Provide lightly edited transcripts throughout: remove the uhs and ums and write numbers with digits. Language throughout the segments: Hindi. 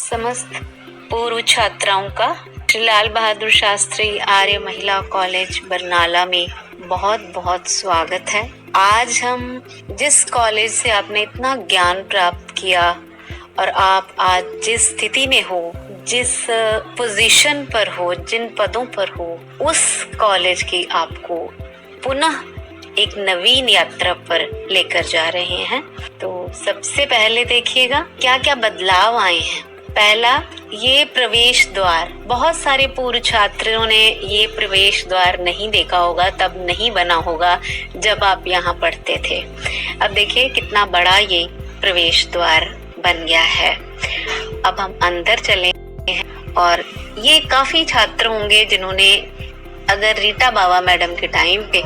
समस्त पूर्व छात्राओं का श्री लाल बहादुर शास्त्री आर्य महिला कॉलेज बरनाला में बहुत बहुत स्वागत है। आज हम जिस कॉलेज से आपने इतना ज्ञान प्राप्त किया और आप आज जिस स्थिति में हो, जिस पोजीशन पर हो, जिन पदों पर हो, उस कॉलेज की आपको पुनः एक नवीन यात्रा पर लेकर जा रहे हैं। तो सबसे पहले देखिएगा क्या क्या बदलाव आए हैं। पहला, ये प्रवेश द्वार, बहुत सारे पूर्व छात्रों ने ये प्रवेश द्वार नहीं देखा होगा, तब नहीं बना होगा जब आप यहाँ पढ़ते थे। अब देखिए कितना बड़ा ये प्रवेश द्वार बन गया है। अब हम अंदर चले हैं और ये काफी छात्र होंगे जिन्होंने, अगर रीटा बाबा मैडम के टाइम पे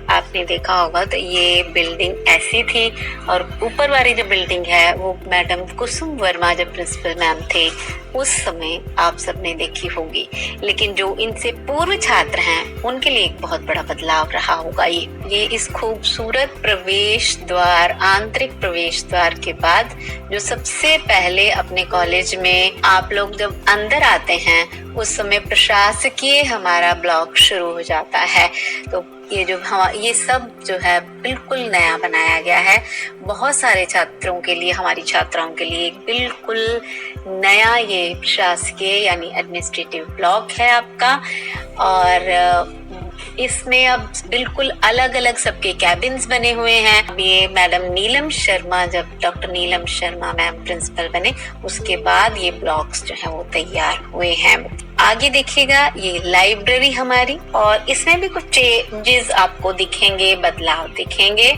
आपने देखा होगा तो ये बिल्डिंग ऐसी थी और ऊपर वाली जो बिल्डिंग है वो मैडम कुसुम वर्मा जब प्रिंसिपल मैम थे उस समय आप सबने देखी होगी। लेकिन जो इनसे पूर्व छात्र हैं उनके लिए एक बहुत बड़ा बदलाव रहा होगा ये इस खूबसूरत प्रवेश द्वार, आंतरिक प्रवेश द्वार के बाद जो सबसे पहले अपने कॉलेज में आप लोग जब अंदर आते हैं उस समय प्रशासकीय हमारा ब्लॉक शुरू हो जाता है। तो ये सब जो है बिल्कुल नया बनाया गया है। बहुत सारे छात्रों के लिए, हमारी छात्राओं के लिए बिल्कुल नया ये प्रशासकीय यानी एडमिनिस्ट्रेटिव ब्लॉक है आपका। और इसमें अब बिल्कुल अलग अलग सबके कैबिन्स बने हुए हैं। ये मैडम नीलम शर्मा, जब doctor Neelam Sharma ma'am principal बने उसके बाद ये ब्लॉक्स जो है वो तैयार हुए हैं। आगे देखिएगा ये लाइब्रेरी हमारी, और इसमें भी कुछ चेंजेस आपको दिखेंगे, बदलाव दिखेंगे।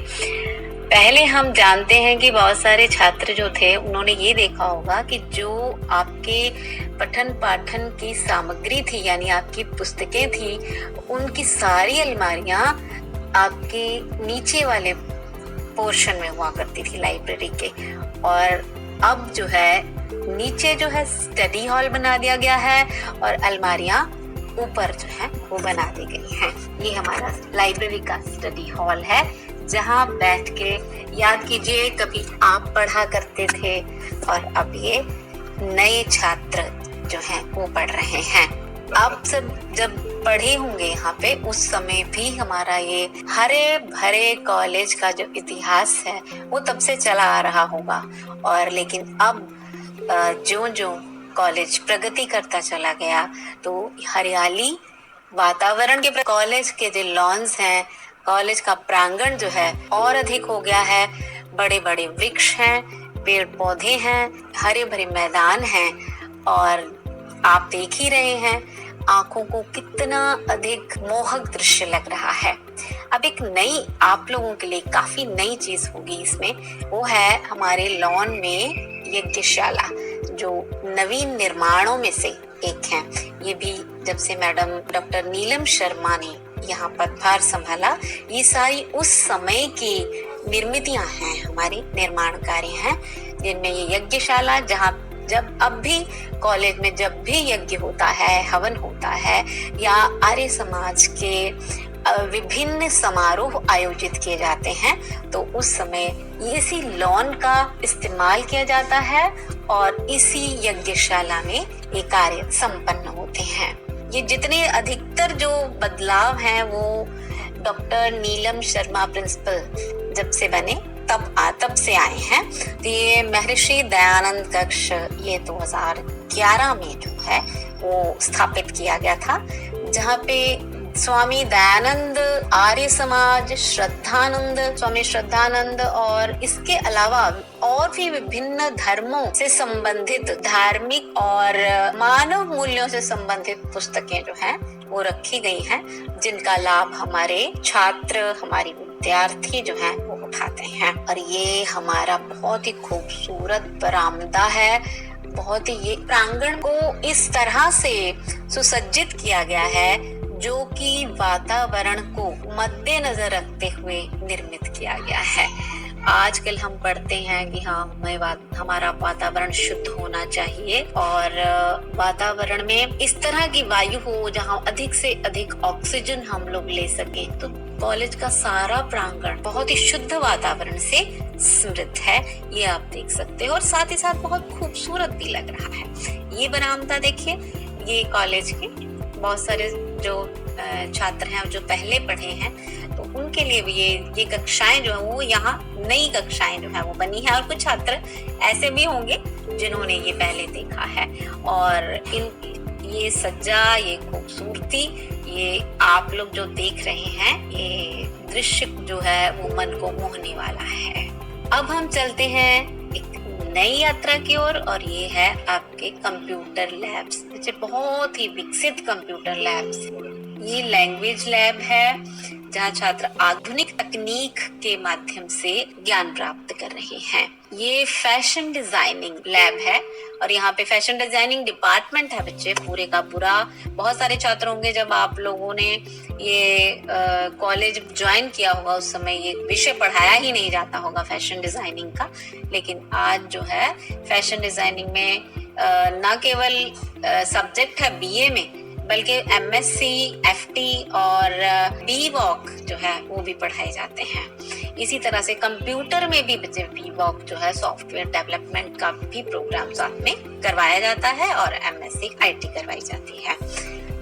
पहले हम जानते हैं कि बहुत सारे छात्र जो थे उन्होंने ये देखा होगा कि जो आपके पठन पाठन की सामग्री थी यानी आपकी पुस्तकें थी, उनकी सारी अलमारियां आपके नीचे वाले पोर्शन में हुआ करती थी लाइब्रेरी के। और अब जो है नीचे जो है स्टडी हॉल बना दिया गया है और अलमारियां ऊपर जो है वो बना दी गई हैं। ये हमारा लाइब्रेरी का स्टडी हॉल है जहाँ बैठ के, याद कीजिए कभी आप पढ़ा करते थे और अब ये नए छात्र जो हैं वो पढ़ रहे हैं। आप सब जब पढ़े होंगे यहाँ पे उस समय भी हमारा ये हरे भरे कॉलेज का जो इतिहास है वो तब से चला आ रहा होगा। और लेकिन अब जो कॉलेज प्रगति करता चला गया तो हरियाली वातावरण के, कॉलेज के जो लॉन्स हैं, कॉलेज का प्रांगण जो है और अधिक हो गया है। बड़े बड़े वृक्ष हैं, पेड़ पौधे हैं, हरे भरे मैदान हैं और आप देख ही रहे हैं आंखों को कितना अधिक मोहक दृश्य लग रहा है। अब एक नई, आप लोगों के लिए काफी नई चीज होगी इसमें, वो है हमारे लॉन में यज्ञशाला, जो नवीन निर्माणों में से एक है। ये भी जब से मैडम डॉक्टर नीलम शर्मा ने यहाँ पदभार संभाला, ये सारी उस समय की निर्मितियां हैं, हमारे निर्माण कार्य हैं, जिनमें ये यज्ञशाला, जहाँ जब अब भी कॉलेज में जब भी यज्ञ होता है, हवन होता है या आर्य समाज के विभिन्न समारोह आयोजित किए जाते हैं तो उस समय इसी लॉन का इस्तेमाल किया जाता है और इसी यज्ञशाला में ये कार्य संपन्न होते हैं। ये जितने अधिकतर जो बदलाव हैं वो डॉक्टर नीलम शर्मा प्रिंसिपल जब से बने तब से आए हैं। तो ये महर्षि दयानंद कक्ष ये 2011 में जो है वो स्थापित किया गया था, जहाँ पे स्वामी दयानंद, आर्य समाज, स्वामी श्रद्धानंद और इसके अलावा और भी विभिन्न धर्मों से संबंधित धार्मिक और मानव मूल्यों से संबंधित पुस्तकें जो हैं वो रखी गई हैं, जिनका लाभ हमारे छात्र, हमारी विद्यार्थी जो हैं वो उठाते हैं। और ये हमारा बहुत ही खूबसूरत बरामदा है, बहुत ही, ये प्रांगण को इस तरह से सुसज्जित किया गया है जो कि वातावरण को मद्देनजर रखते हुए निर्मित किया गया है। आजकल हम पढ़ते हैं कि हमारा वातावरण शुद्ध होना चाहिए और वातावरण में इस तरह की वायु हो जहाँ अधिक से अधिक ऑक्सीजन हम लोग ले सकें। तो कॉलेज का सारा प्रांगण बहुत ही शुद्ध वातावरण से समृद्ध है, ये आप देख सकते हो, और साथ ही साथ बहुत खूबसूरत भी लग रहा है। ये बरामदा देखिए, ये कॉलेज के बहुत सारे जो छात्र हैं जो पहले पढ़े हैं, तो उनके लिए भी ये कक्षाएं जो है वो यहाँ नई कक्षाएं जो है वो बनी है, और कुछ छात्र ऐसे भी होंगे जिन्होंने ये पहले देखा है। और ये सज्जा, ये खूबसूरती, ये आप लोग जो देख रहे हैं, ये दृश्य जो है वो मन को मोहने वाला है। अब हम चलते हैं एक नई यात्रा की ओर, और ये है आपके कंप्यूटर लैब्स। बहुत ही विकसित कंप्यूटर लैब्स। ये लैंग्वेज लैब है जहाँ छात्र आधुनिक तकनीक के माध्यम से ज्ञान प्राप्त कर रहे हैं। ये फैशन डिजाइनिंग लैब है, और यहाँ पे फैशन डिजाइनिंग डिपार्टमेंट है बच्चे, पूरे का पूरा। बहुत सारे छात्र होंगे, जब आप लोगों ने ये कॉलेज ज्वाइन किया होगा उस समय ये विषय पढ़ाया ही नहीं जाता होगा फैशन डिजाइनिंग का, लेकिन आज जो है फैशन डिजाइनिंग में न केवल सब्जेक्ट है बीए में, बल्कि एमएससी, एफटी और बीवॉक जो है वो भी पढ़ाए जाते हैं। इसी तरह से कंप्यूटर में भी बच्चे बीवॉक जो है सॉफ्टवेयर डेवलपमेंट का भी प्रोग्राम साथ में करवाया जाता है, और एमएससी आईटी करवाई जाती है।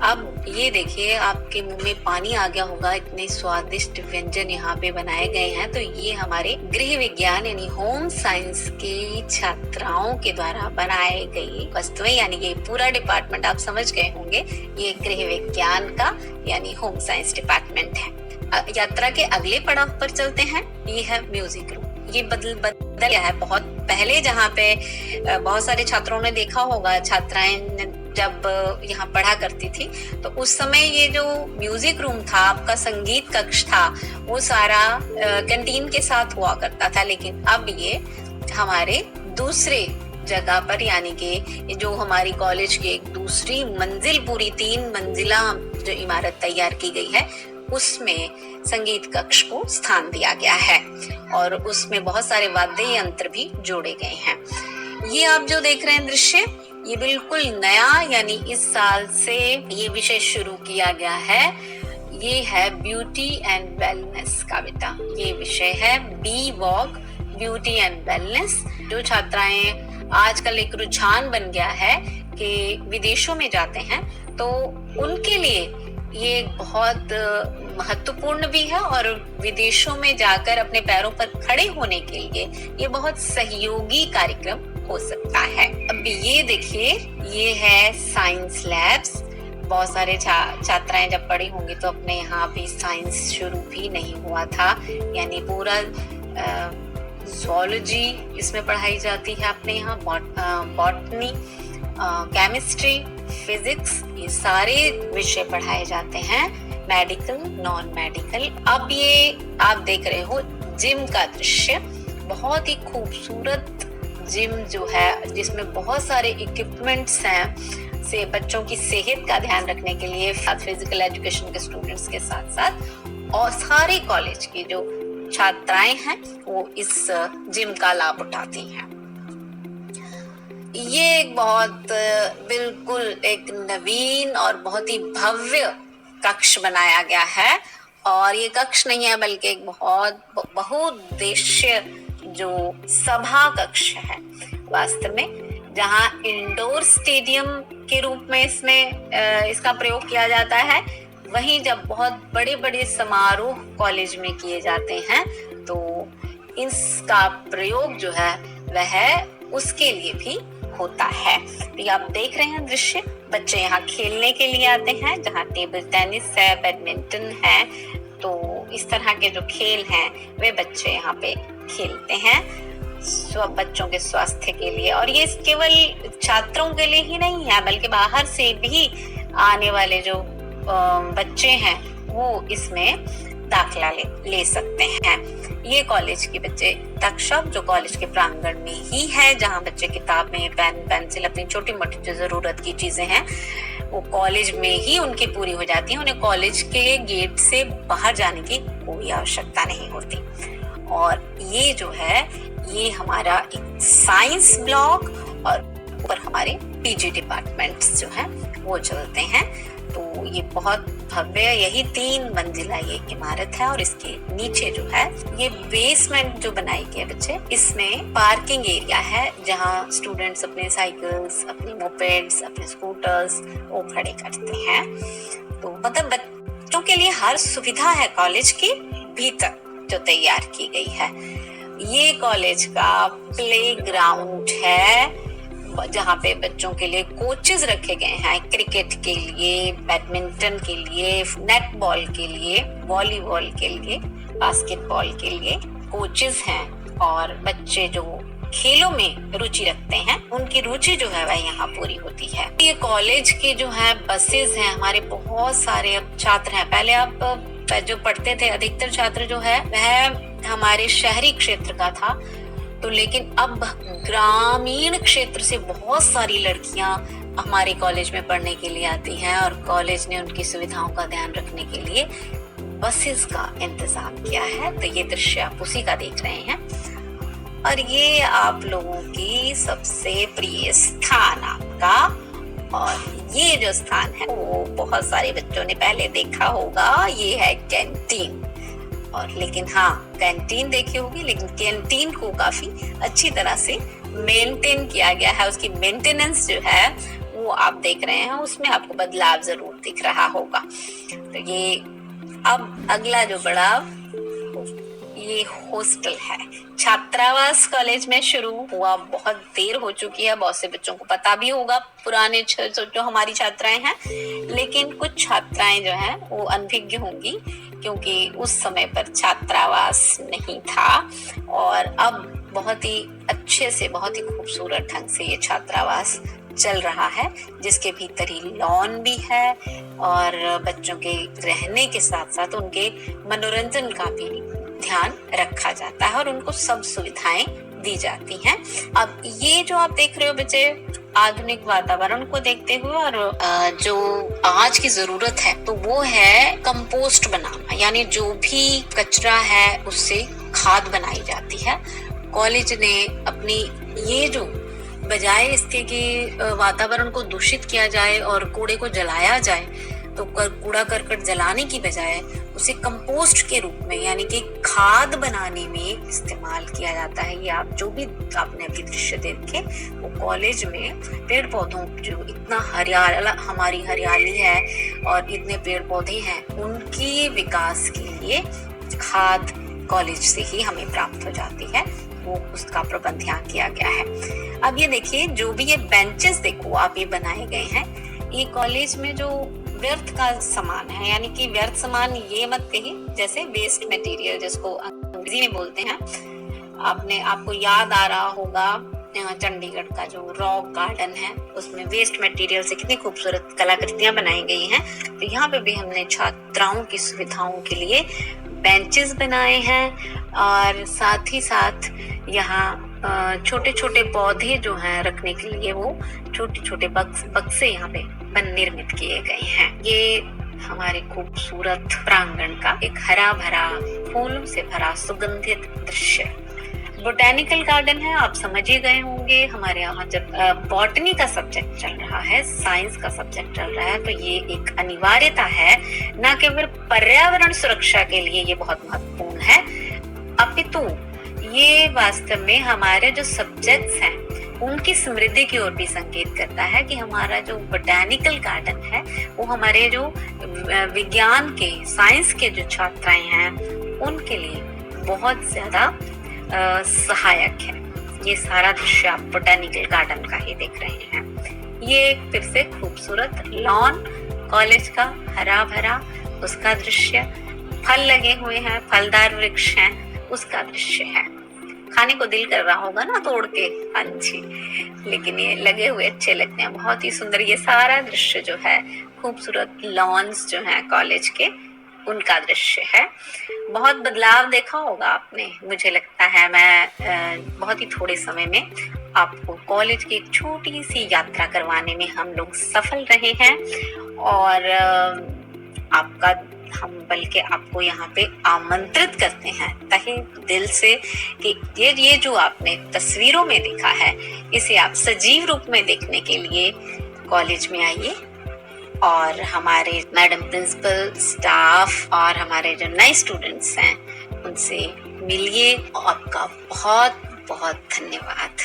अब ये देखिए, आपके मुंह में पानी आ गया होगा, इतने स्वादिष्ट व्यंजन यहाँ पे बनाए गए हैं। तो ये हमारे गृह विज्ञान यानी होम साइंस की छात्राओं के द्वारा बनाए गई वस्तुएं, यानी ये पूरा डिपार्टमेंट आप समझ गए होंगे, ये गृह विज्ञान का यानी होम साइंस डिपार्टमेंट है। यात्रा के अगले पड़ाव पर चलते हैं, ये है म्यूजिक रूम। ये बदल गया है बहुत पहले, जहाँ पे बहुत सारे छात्रों ने देखा होगा, छात्राएं जब यहाँ पढ़ा करती थी, तो उस समय ये जो म्यूजिक रूम था, आपका संगीत कक्ष था, वो सारा कैंटीन के साथ हुआ करता था। लेकिन अब ये हमारे दूसरे जगह पर, यानी कि जो हमारी कॉलेज की एक दूसरी मंजिल, पूरी 3 मंजिला जो इमारत तैयार की गई है, उसमें संगीत कक्ष को स्थान दिया गया है, और उसमें बहुत सारे वाद्य यंत्र भी जोड़े गए हैं। ये आप जो देख रहे हैं दृश्य, ये बिल्कुल नया, यानी इस साल से ये विषय शुरू किया गया है। ये है ब्यूटी एंड वेलनेस का बेटा, ये विषय है B Voc, beauty and wellness. जो छात्राएं आजकल एक रुझान बन गया है कि विदेशों में जाते हैं, तो उनके लिए ये बहुत महत्वपूर्ण भी है, और विदेशों में जाकर अपने पैरों पर खड़े होने के लिए ये बहुत सहयोगी कार्यक्रम हो सकता है। अब ये देखिए, ये है साइंस लैब्स। बहुत सारे छात्राएं जब पढ़ी होंगी तो अपने यहाँ भी साइंस शुरू भी नहीं हुआ था, यानी पूरा ज़ूलॉजी इसमें पढ़ाई जाती है अपने यहाँ, बॉटनी, केमिस्ट्री, फिजिक्स, ये सारे विषय पढ़ाए जाते हैं, मेडिकल, नॉन मेडिकल। अब ये आप देख रहे हो जिम का दृश्य, बहुत ही खूबसूरत जिम जो है, जिसमें बहुत सारे इक्विपमेंट्स हैं से बच्चों की सेहत का ध्यान रखने के लिए, फिजिकल एजुकेशन के स्टूडेंट्स के साथ साथ, और सारे कॉलेज की जो छात्राएं हैं वो इस जिम का लाभ उठाती हैं। ये एक बहुत बिल्कुल एक नवीन और बहुत ही भव्य कक्ष बनाया गया है, और ये कक्ष नहीं है बल्कि एक बहुत बहुउद्देश्य जो सभा कक्ष है वास्तव में, जहाँ इंडोर स्टेडियम के रूप में इसका प्रयोग किया जाता है। वहीं जब बहुत बड़े बड़े समारोह कॉलेज में किए जाते हैं, तो इसका प्रयोग जो है वह उसके लिए भी होता है। तो आप देख रहे हैं दृश्य, बच्चे यहाँ खेलने के लिए आते हैं, जहाँ टेबल टेनिस है, बैडमिंटन है, तो इस तरह के जो खेल हैं वे बच्चे यहाँ पे खेलते हैं बच्चों के स्वास्थ्य के लिए। और ये केवल छात्रों के लिए ही नहीं है, बल्कि बाहर से भी आने वाले जो बच्चे हैं वो इसमें दाखिला ले सकते हैं। ये कॉलेज के बच्चे कक्षा जो कॉलेज के प्रांगण में ही है, जहाँ बच्चे किताबें, पेन, पेंसिल, अपनी छोटी मोटी जो जरूरत की चीजें हैं वो कॉलेज में ही उनकी पूरी हो जाती है। उन्हें कॉलेज के गेट से बाहर जाने की कोई आवश्यकता नहीं होती। और ये जो है ये हमारा एक साइंस ब्लॉक, और ऊपर हमारे पीजी डिपार्टमेंट्स जो हैं वो चलते हैं। तो ये बहुत भव्य, यही 3 मंजिला ये इमारत है और इसके नीचे जो है ये बेसमेंट जो बनाई गई है बच्चे, इसमें पार्किंग एरिया है जहाँ स्टूडेंट्स अपने साइकिल्स, अपने मोपेड्स, अपने स्कूटर्स वो खड़े करते हैं। तो मतलब बच्चों के लिए हर सुविधा है कॉलेज के भीतर जो तैयार की गई है। ये कॉलेज का प्लेग्राउंड है जहाँ पे बच्चों के लिए कोचेस रखे गए हैं, क्रिकेट के लिए, बैडमिंटन के लिए, नेटबॉल के लिए, वॉलीबॉल के लिए, बास्केटबॉल के लिए कोचेस हैं। और बच्चे जो खेलों में रुचि रखते हैं उनकी रुचि जो है वह यहाँ पूरी होती है। ये कॉलेज के जो है बसेस हैं, हमारे बहुत सारे छात्र हैं। पहले आप जो पढ़ते थे अधिकतर छात्र जो है वह हमारे शहरी क्षेत्र का था, तो लेकिन अब ग्रामीण क्षेत्र से बहुत सारी लड़कियां हमारे कॉलेज में पढ़ने के लिए आती हैं और कॉलेज ने उनकी सुविधाओं का ध्यान रखने के लिए बसेस का इंतजाम किया है। तो ये दृश्य आप उसी का देख रहे हैं और ये आप लोगों की सबसे प्रिय स्थान आपका। और ये जो स्थान है वो बहुत सारे बच्चों ने पहले देखा होगा, ये है कैंटीन। और लेकिन हाँ, कैंटीन देखी होगी, लेकिन कैंटीन को काफी अच्छी तरह से मेंटेन किया गया है। उसकी मेंटेनेंस जो है वो आप देख रहे हैं, उसमें आपको बदलाव जरूर दिख रहा होगा। तो ये अब अगला जो बड़ा ये हॉस्टल है। छात्रावास कॉलेज में शुरू हुआ बहुत देर हो चुकी है, बहुत से बच्चों को पता भी होगा, पुराने जो हमारी छात्राएं हैं, लेकिन कुछ छात्राएं जो हैं वो अनभिज्ञ होंगी क्योंकि उस समय पर छात्रावास नहीं था। और अब बहुत ही अच्छे से, बहुत ही खूबसूरत ढंग से ये छात्रावास चल रहा है, जिसके भीतर ही लॉन भी है और बच्चों के रहने के साथ साथ उनके मनोरंजन का भी ध्यान रखा जाता है और उनको सब सुविधाएं दी जाती हैं। अब ये जो आप देख रहे हो बच्चे, आधुनिक वातावरण को देखते हुए और जो आज की जरूरत है तो वो है कंपोस्ट बनाना, यानी जो भी कचरा है उससे खाद बनाई जाती है। कॉलेज ने अपनी ये जो, बजाय इसके कि वातावरण को दूषित किया जाए और कूड़े को जलाया जाए, तो कूड़ा करकट जलाने की बजाय उसे कंपोस्ट के रूप में, यानी कि खाद बनाने में इस्तेमाल किया जाता है। ये आप जो भी आपने अभी दृश्य देखे, वो कॉलेज में पेड़ पौधों जो इतना हमारी हरियाली है और इतने पेड़ पौधे हैं, उनकी विकास के लिए खाद कॉलेज से ही हमें प्राप्त हो जाती है, वो उसका प्रबंध यहाँ किया गया है। अब ये देखिए, जो भी ये बेंचेस देखो आप, ये बनाए गए हैं, ये कॉलेज में जो व्यर्थ का सामान है, यानी कि व्यर्थ सामान ये मत कहिए, जैसे वेस्ट मटेरियल जिसको अंग्रेजी में बोलते हैं। आपको याद आ रहा होगा चंडीगढ़ का जो रॉक गार्डन है, उसमें वेस्ट मटेरियल से कितनी खूबसूरत कलाकृतियां बनाई गई हैं। तो यहाँ पे भी हमने छात्राओं की सुविधाओं के लिए बेंचेस बनाए हैं और साथ ही साथ यहाँ छोटे छोटे पौधे जो हैं रखने के लिए वो छोटे छोटे बक्से यहाँ पे निर्मित किए गए हैं। ये हमारे खूबसूरत प्रांगण का एक हरा भरा, फूलों से भरा सुगंधित दृश्य। बोटेनिकल गार्डन है, आप समझ ही गए होंगे। हमारे यहाँ जब बॉटनी का सब्जेक्ट चल रहा है, साइंस का सब्जेक्ट चल रहा है, तो ये एक अनिवार्यता है, न केवल पर्यावरण सुरक्षा के लिए ये बहुत महत्वपूर्ण है, अपितु ये वास्तव में हमारे जो सब्जेक्ट्स हैं उनकी समृद्धि की ओर भी संकेत करता है कि हमारा जो बोटेनिकल गार्डन है वो हमारे जो विज्ञान के, साइंस के जो छात्राएं हैं उनके लिए बहुत ज्यादा सहायक है। ये सारा दृश्य आप बोटेनिकल गार्डन का ही देख रहे हैं। ये फिर से खूबसूरत लॉन कॉलेज का, हरा भरा उसका दृश्य, फल लगे हुए हैं, फलदार वृक्ष हैं, उसका दृश्य है। खाने को दिल कर रहा होगा ना तोड़ के, हाँ जी, लेकिन ये लगे हुए अच्छे लगते हैं, बहुत ही सुंदर। ये सारा दृश्य जो है, खूबसूरत लॉन्स जो हैं कॉलेज के, उनका दृश्य है। बहुत बदलाव देखा होगा आपने, मुझे लगता है। मैं बहुत ही थोड़े समय में आपको कॉलेज की एक छोटी सी यात्रा करवाने में हम लोग सफल रहे हैं और आपका हम बल्कि आपको यहाँ पे आमंत्रित करते हैं तहे दिल से कि ये जो आपने तस्वीरों में देखा है, इसे आप सजीव रूप में देखने के लिए कॉलेज में आइए और हमारे मैडम प्रिंसिपल, स्टाफ और हमारे जो नए स्टूडेंट्स हैं उनसे मिलिए। आपका बहुत बहुत धन्यवाद।